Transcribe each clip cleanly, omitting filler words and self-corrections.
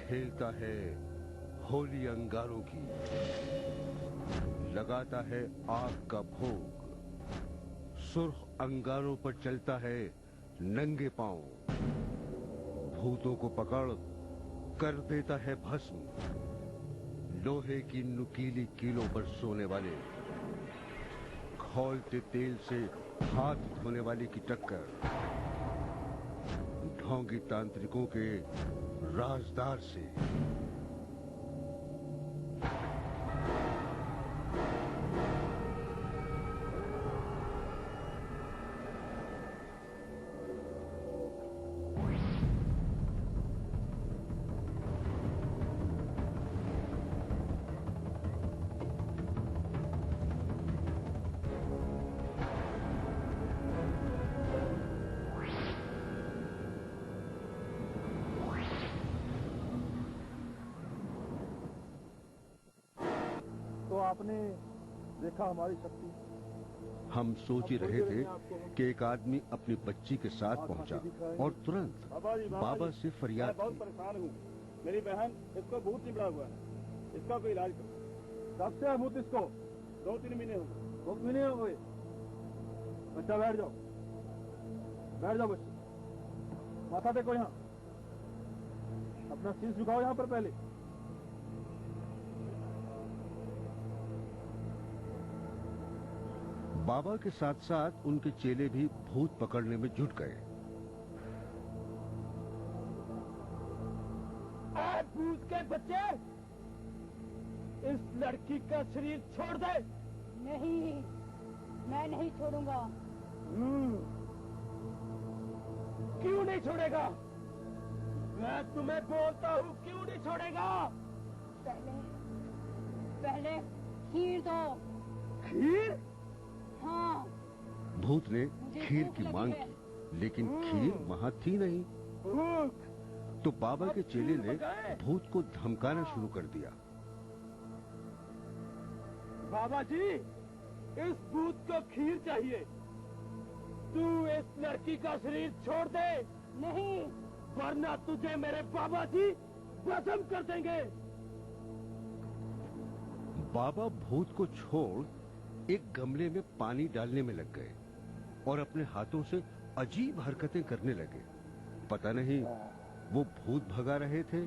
खेलता है होली अंगारों की, लगाता है आग का भोग, सुर्ख अंगारों पर चलता है नंगे पांव, भूतों को पकड़ कर देता है भस्म, लोहे की नुकीली कीलों पर सोने वाले, खौलते तेल से हाथ धोने वाले की टक्कर, ढोंगी तांत्रिकों के राजदार से। तो आपने देखा हमारी शक्ति। हम सोच ही रहे थे कि एक आदमी अपनी बच्ची के साथ पहुंचा और तुरंत बाबा से फरियाद की। बहुत परेशान हूँ, मेरी बहन, इसको भूत निकला हुआ है, इसका कोई इलाज करो। कब से है भूत इसको? 2-3 महीने हो गए। 2 महीने हो गए? बच्चा बैठ जाओ, बैठ जाओ बच्चा, माथा देखो यहाँ, अपना शीश झुकाओ यहाँ पर पहले। बाबा के साथ साथ उनके चेले भी भूत पकड़ने में जुट गए। भूत के बच्चे, इस लड़की का शरीर छोड़ दे। नहीं, मैं नहीं छोड़ूंगा। क्यों नहीं छोड़ेगा? मैं तुम्हें बोलता हूँ, क्यों नहीं छोड़ेगा? पहले खीर दो। खीर? हाँ। भूत ने खीर की मांग की, लेकिन खीर वहां थी नहीं। तो बाबा के चेले ने भूत को धमकाना शुरू कर दिया। बाबा जी, इस भूत को खीर चाहिए। तू इस लड़की का शरीर छोड़ दे। नहीं, वरना तुझे मेरे बाबा जी भस्म कर देंगे। बाबा भूत को छोड़ एक गमले में पानी डालने में लग गए और अपने हाथों से अजीब हरकतें करने लगे। पता नहीं वो भूत भगा रहे थे,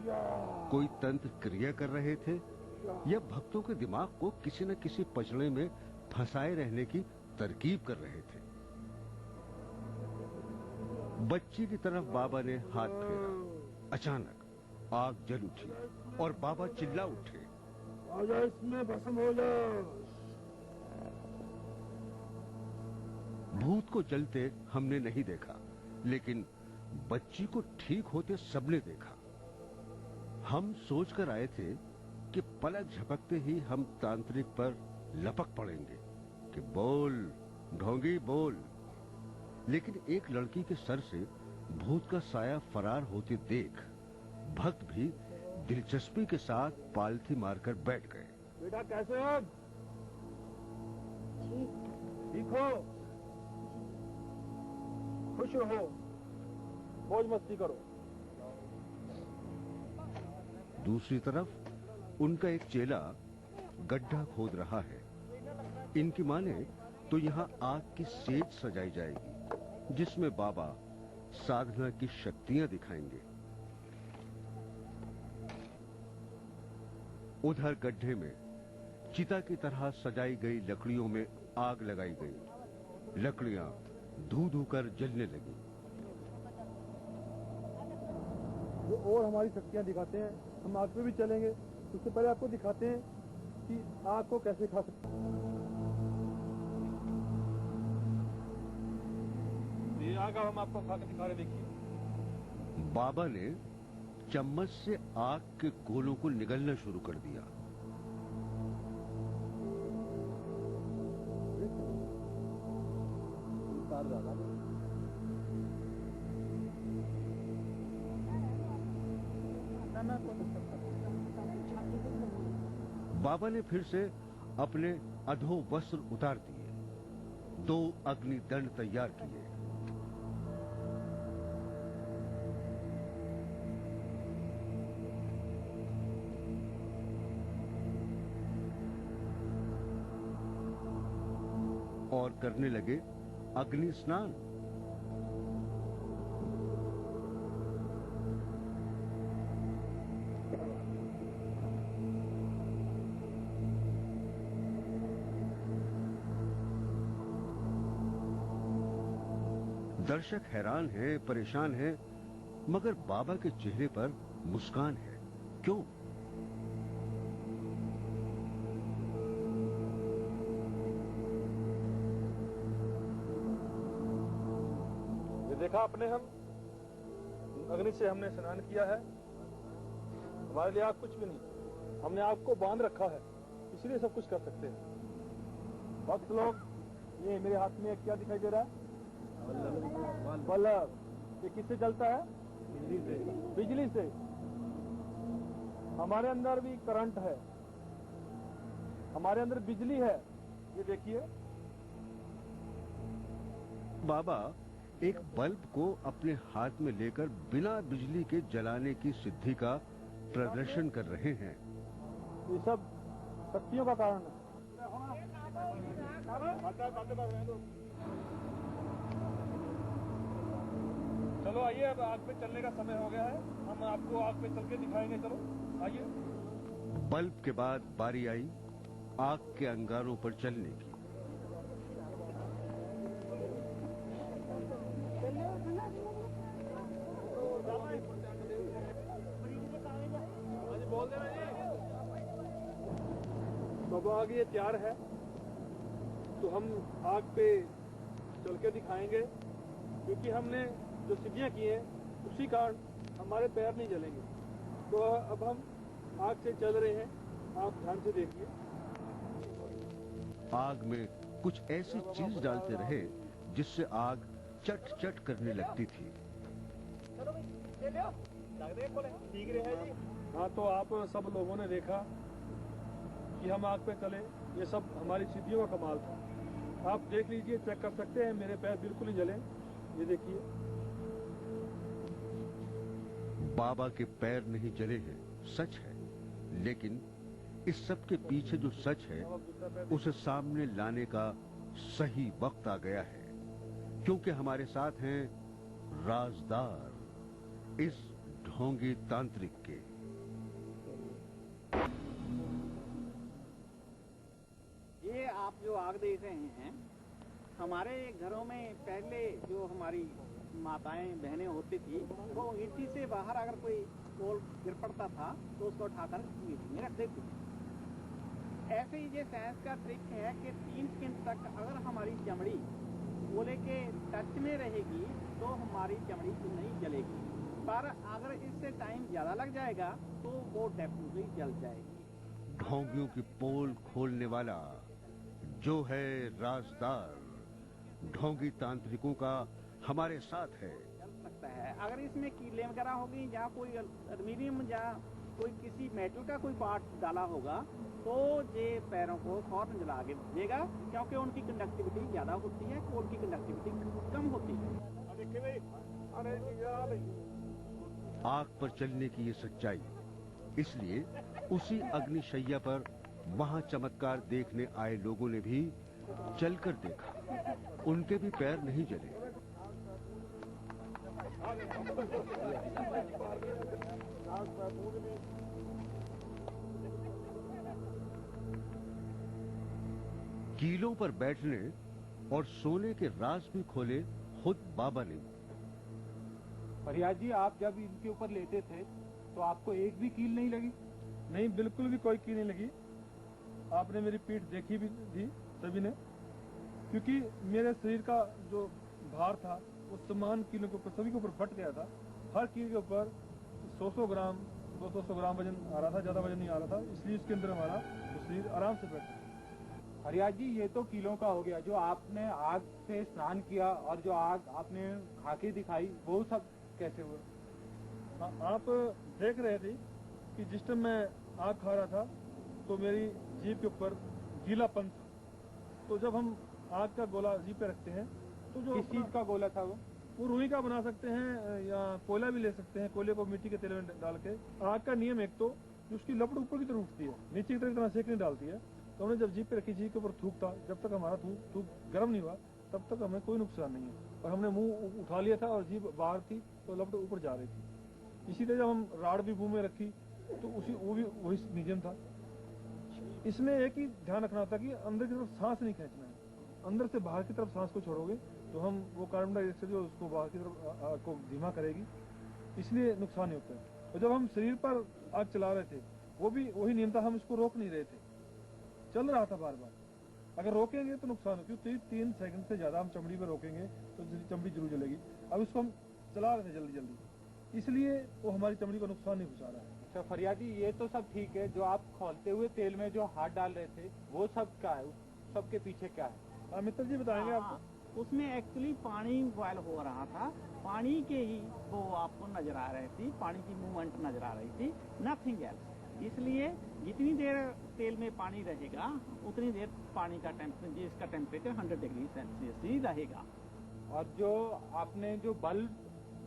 कोई तंत्र क्रिया कर रहे थे, या भक्तों के दिमाग को किसी न किसी पचड़े में फंसाए रहने की तरकीब कर रहे थे। बच्ची की तरफ बाबा ने हाथ फेरा। अचानक आग जल उठी और बाबा चिल्ला उठे, आजा, इसमें भस्म हो जा। भूत को जलते हमने नहीं देखा, लेकिन बच्ची को ठीक होते सबने देखा। हम सोचकर आए थे कि पलक झपकते ही हम तांत्रिक पर लपक पड़ेंगे कि बोल ढोंगी बोल, लेकिन एक लड़की के सर से भूत का साया फरार होते देख भक्त भी दिलचस्पी के साथ पालथी मारकर बैठ गए। बेटा कैसे हो? ठीक हो? खुश रहो, मौज मस्ती करो। दूसरी तरफ उनका एक चेला गड्ढा खोद रहा है। इनकी माने तो यहाँ आग की सेज सजाई जाएगी, जिसमें बाबा साधना की शक्तियां दिखाएंगे। उधर गड्ढे में चिता की तरह सजाई गई लकड़ियों में आग लगाई गई। लकड़ियां धू धू कर जलने लगी। जो और हमारी शक्तियां दिखाते हैं, हम आग पे भी चलेंगे। उससे पहले आपको दिखाते हैं कि आग को कैसे खा सकते हैं। ये आग हम आपको खा के दिखा रहे, देखिए। बाबा ने चम्मच से आग के गोलों को निगलना शुरू कर दिया। बाबा ने फिर से अपने अधो वस्त्र उतार दिए, 2 अग्निदंड तैयार किए। और करने लगे अग्नि स्नान। दर्शक हैरान हैं, परेशान हैं, मगर बाबा के चेहरे पर मुस्कान है। क्यों? ये देखा आपने, हम अग्नि से हमने स्नान किया है। हमारे लिए आग कुछ भी नहीं, हमने आग को बांध रखा है, इसलिए सब कुछ कर सकते हैं। भक्त लोग, ये मेरे हाथ में क्या दिखाई दे रहा है? बल्ब। ये किससे जलता है? बिजली से। बिजली से। हमारे अंदर भी करंट है, हमारे अंदर बिजली है। ये देखिए, बाबा एक बल्ब को अपने हाथ में लेकर बिना बिजली के जलाने की सिद्धि का प्रदर्शन कर रहे हैं। ये सब शक्तियों का कारण है। चलो आइए, अब आग पे चलने का समय हो गया है। हम आपको आग पे चल के दिखाएंगे। चलो आइए। बल्ब के बाद बारी आई आग के अंगारों पर चलने की। बाबा आग ये तैयार है, तो हम आग पे चल के दिखाएंगे। क्योंकि हमने जो सिद्धियां की हैं, उसी कारण हमारे पैर नहीं जलेंगे। तो अब हम आग से चल रहे हैं, आप ध्यान से देखिए। आग में कुछ ऐसी चीज डालते रहे जिससे आग चट चट करने लगती थी। हाँ, तो आप सब लोगों ने देखा कि हम आग पे चले, ये सब हमारी सिद्धियों का कमाल था। आप देख लीजिए, चेक कर सकते हैं, मेरे पैर बिल्कुल नहीं जले। ये देखिए, बाबा के पैर नहीं जले हैं, सच है, लेकिन इस सब के पीछे जो सच है उसे सामने लाने का सही वक्त आ गया है। क्योंकि हमारे साथ हैं राजदार, इस ढोंगी तांत्रिक के। ये आप जो आग देख रहे हैं, हमारे घरों में पहले जो हमारी माताएं बहनें होती थी, वो ईंटी से बाहर अगर कोई कोल गिर पड़ता था तो उसको उठाकर ईंटी में रख देती थी। ऐसे ही ये साइंस का ट्रिक है कि 3 सेकंड तक अगर हमारी चमड़ी कोले के टच में रहेगी तो हमारी चमड़ी नहीं जलेगी, पर अगर इससे टाइम ज्यादा लग जाएगा तो वो डेफिनेटली जल जाएगी। ढोंगियों की पोल खोलने वाला जो है राजदार, ढोंगी तांत्रिकों का हमारे साथ है। चल सकता है अगर इसमें कीले वगैरह होगी या कोई एल्युमिनियम या कोई किसी मेटल का कोई पार्ट डाला होगा तो ये पैरों को फौरन जला के देगा, क्योंकि उनकी कंडक्टिविटी ज्यादा होती है, कोल की कंडक्टिविटी कम होती है। आग पर चलने की ये सच्चाई, इसलिए उसी अग्निशैया पर वहां चमत्कार देखने आए लोगों ने भी चलकर देखा, उनके भी पैर नहीं जले। कीलों पर बैठने और सोने के राज भी खोले खुद बाबा ने। फरियाद जी, आप जब इनके ऊपर लेटे थे तो आपको एक भी कील नहीं लगी? नहीं, बिल्कुल भी कोई कील नहीं लगी। आपने मेरी पीठ देखी भी थी सभी ने, क्योंकि मेरे शरीर का जो भार था वो समान कीलों के ऊपर सभी के ऊपर बट गया था। हर कील के ऊपर 100 ग्राम 200 ग्राम वजन आ रहा था, ज्यादा वजन नहीं आ रहा था, इसलिए इसके अंदर हमारा शरीर आराम से बैठा। फरियाद जी, ये तो कीलों का हो गया। जो आपने आग से स्नान किया और जो आग आपने खाके दिखाई, वो सब कैसे हुआ? आप देख रहे थे कि जिस टाइम मैं आग खा रहा था तो मेरी जीभ के ऊपर गीलापन था। तो जब हम आग का गोला जीभ पे रखते हैं तो जो किस चीज का गोला था वो रुई का बना सकते हैं या कोयला भी ले सकते हैं। कोयले को मिट्टी के तेल में डाल के, आग का नियम एक तो उसकी लपट ऊपर की तरफ उठती है, नीचे की तरफ इतना सेक नहीं डालती है। तो हमने जब जीप पे रखी, जीप के ऊपर थूक था, जब तक हमारा थूक गर्म नहीं हुआ तब तक हमें कोई नुकसान नहीं है। और हमने मुंह उठा लिया था और जीप बाहर थी तो लपट ऊपर जा रही थी। इसी तरह जब हम राड भी मुंह में रखी तो वो भी वही मीडियम था। इसमें एक ही ध्यान रखना था कि अंदर की तरफ सांस नहीं खींचना है, अंदर से बाहर की तरफ सांस को छोड़ोगे तो हम वो कार्बन डाइऑक्साइड जो उसको बाहर की तरफ को धीमा करेगी, इसलिए नुकसान नहीं होता है। और जब हम शरीर पर आग चला रहे थे वो भी वही नियम था, हम इसको रोक नहीं रहे थे, चल रहा था बार बार। अगर रोकेंगे तो नुकसान हो, क्योंकि 3 सेकंड से ज्यादा हम चमड़ी पर रोकेंगे तो चमड़ी जरूर जलेगी। अब इसको हम चला रहे थे जल्दी जल्दी, इसलिए वो हमारी चमड़ी को नुकसान नहीं पहुंचा रहा है। अच्छा फरियाद जी, ये तो सब ठीक है, जो आप खौलते हुए तेल में जो हाथ डाल रहे थे वो सब क्या है, उस सब के पीछे क्या है? मित्र जी बताएंगे आपको। उसमें एक्चुअली पानी बॉयल हो रहा था, पानी के ही वो आपको नजर आ रही थी, पानी की मूवमेंट नजर आ रही थी, नथिंग एल्स। इसलिए जितनी देर तेल में पानी रहेगा उतनी देर पानी का इसका टेम्परेचर 100 डिग्री सेल्सियस ही रहेगा। और जो आपने जो बल्ब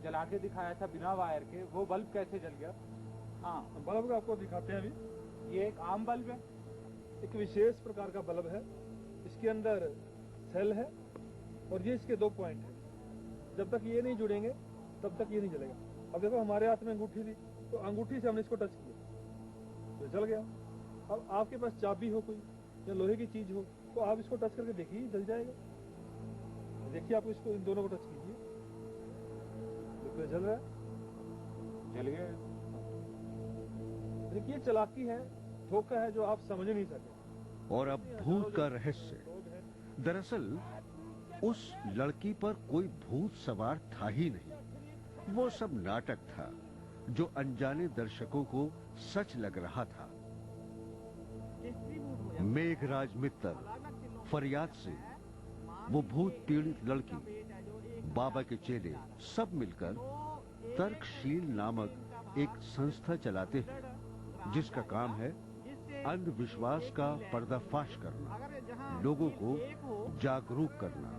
जला के दिखाया था बिना वायर के, वो बल्ब कैसे जल गया? हाँ, बल्ब आपको दिखाते हैं अभी। ये एक आम बल्ब है, एक विशेष प्रकार का बल्ब है, इसके अंदर सेल है और ये इसके 2 पॉइंट है। जब तक ये नहीं जुड़ेंगे तब तक ये नहीं जलेगा। अब देखो हमारे हाथ में अंगूठी थी तो अंगूठी से हमने इसको टच किया तो जल गया। अब आपके पास चाबी हो कोई या लोहे की चीज हो तो आप इसको टच करके देखिए, जल जाएगा। देखिए आप इसको इन दोनों को टच कीजिए, देखिए जल रहा है, जल गया। देखिए चालाकी है, धोखा है जो आप समझ नहीं सके। और अब भूत का रहस्य। दरअसल उस लड़की पर कोई भूत सवार था ही नहीं, वो सब नाटक था जो अनजाने दर्शकों को सच लग रहा था। मेघराज मित्तल फरियाद से वो भूत पीड़ित लड़की, बाबा के चेले सब मिलकर तर्कशील नामक एक संस्था चलाते हैं जिसका काम है अंधविश्वास का पर्दाफाश करना, लोगों को जागरूक करना।